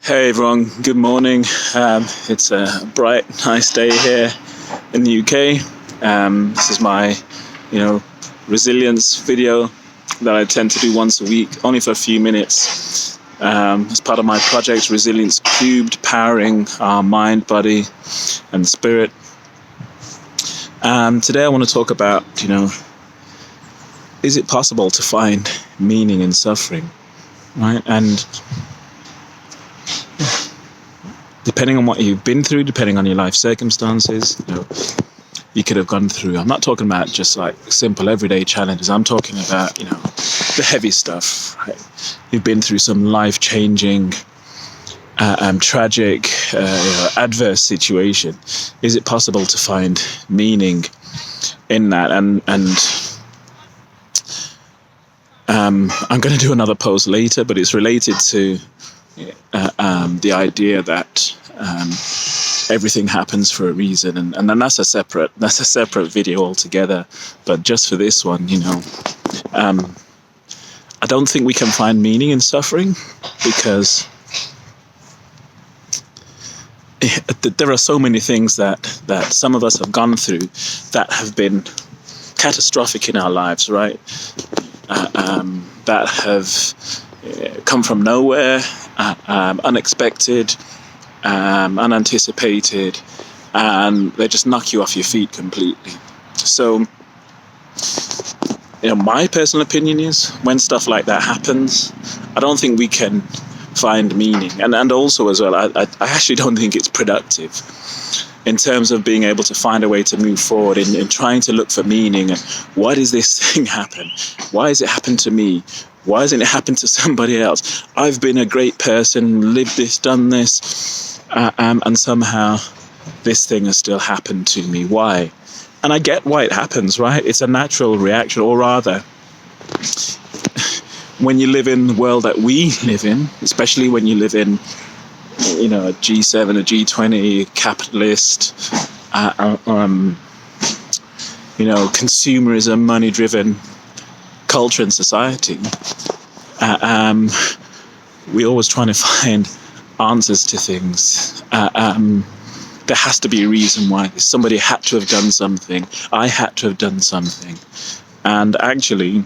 Hey everyone, good morning. It's a bright, nice day here in the UK. This is my, resilience video that I tend to do once a week, only for a few minutes, as part of my project Resilience Cubed, powering our mind, body, and spirit. Today I want to talk about, is it possible to find meaning in suffering, right? And depending on what you've been through, depending on your life circumstances, you could have gone through. I'm not talking about just like simple everyday challenges. I'm talking about, the heavy stuff, right? You've been through some life-changing, tragic, adverse situation. Is it possible to find meaning in that? And I'm going to do another post later, but it's related to the idea that everything happens for a reason, and then that's a separate video altogether. But just for this one, I don't think we can find meaning in suffering, because there are so many things that some of us have gone through that have been catastrophic in our lives, right? That have come from nowhere, unexpected, unanticipated, and they just knock you off your feet completely. So, my personal opinion is, when stuff like that happens, I don't think we can find meaning, and also as well, I actually don't think it's productive in terms of being able to find a way to move forward in trying to look for meaning. Why does this thing happen? Why has it happened to me? Why hasn't it happened to somebody else? I've been a great person, lived this, done this, and somehow this thing has still happened to me. Why? And I get why it happens, right? It's a natural reaction, or rather, when you live in the world that we live in, especially when you live in, a G7, a G20, capitalist, consumerism, money-driven culture and society, we're always trying to find answers to things. There has to be a reason why. Somebody had to have done something. I had to have done something. And actually,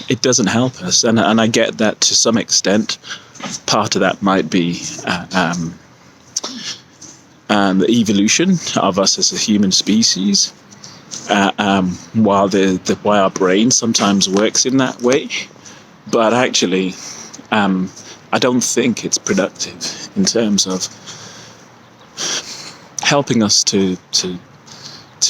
it doesn't help us. And I get that to some extent. Part of that might be the evolution of us as a human species. While why our brain sometimes works in that way, but actually, I don't think it's productive in terms of helping us to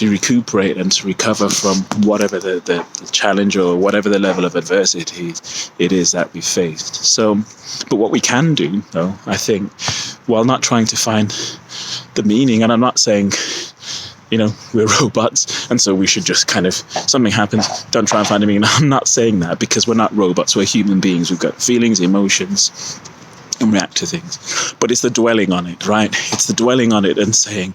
recuperate and to recover from whatever the challenge or whatever the level of adversity it is that we faced. So, but what we can do, though, I think, while not trying to find the meaning, and I'm not saying, we're robots, and so we should just something happens, don't try and find a meaning. I'm not saying that, because we're not robots, we're human beings. We've got feelings, emotions, and react to things. But it's the dwelling on it, right? It's the dwelling on it and saying,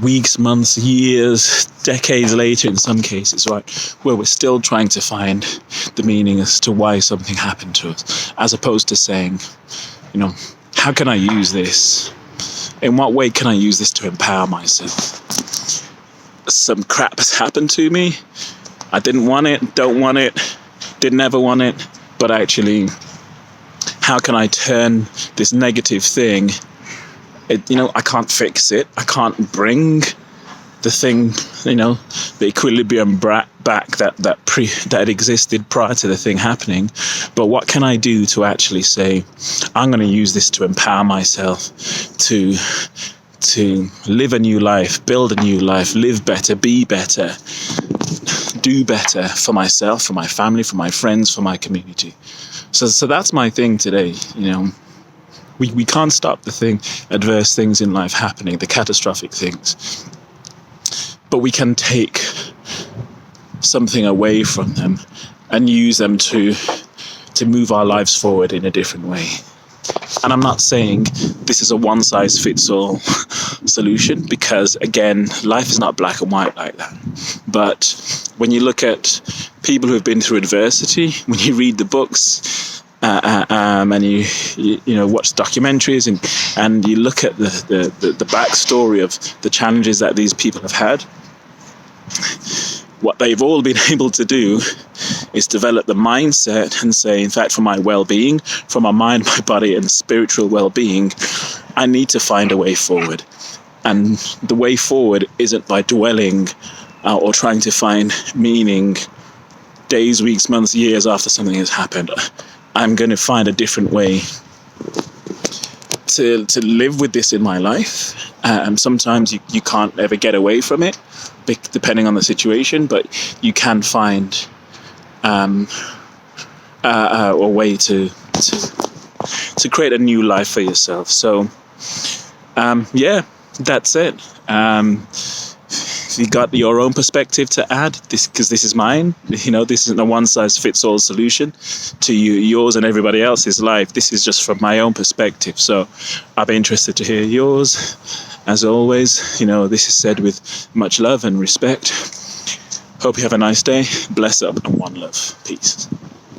weeks, months, years, decades later in some cases, right, where we're still trying to find the meaning as to why something happened to us, as opposed to saying, how can I use this? In what way can I use this to empower myself? Some crap has happened to me. I didn't want it, don't want it, didn't ever want it. But actually, how can I turn this negative thing? I can't fix it. I can't bring the thing, the equilibrium back that existed prior to the thing happening. But what can I do to actually say, I'm going to use this to empower myself to live a new life, build a new life, live better, be better, do better for myself, for my family, for my friends, for my community. So that's my thing today. We can't stop the adverse things in life happening, the catastrophic things. But we can take something away from them and use them to move our lives forward in a different way. And I'm not saying this is a one-size-fits-all solution, because, again, life is not black and white like that. But when you look at people who have been through adversity. When you read the books and you know, watch documentaries and you look at the backstory of the challenges that these people have had, what they've all been able to do is develop the mindset and say, in fact, for my well-being, for my mind, my body, and spiritual well-being, I need to find a way forward. And the way forward isn't by dwelling or trying to find meaning days, weeks, months, years after something has happened. I'm going to find a different way to live with this in my life. Sometimes you can't ever get away from it, depending on the situation, but you can find a way to create a new life for yourself. So yeah, that's it. If you got your own perspective to add, because this is mine, you know, this isn't a one-size-fits-all solution to yours and everybody else's life. This is just from my own perspective. So I'll be interested to hear yours. As always, you know, this is said with much love and respect. Hope you have a nice day. Bless up and one love. Peace.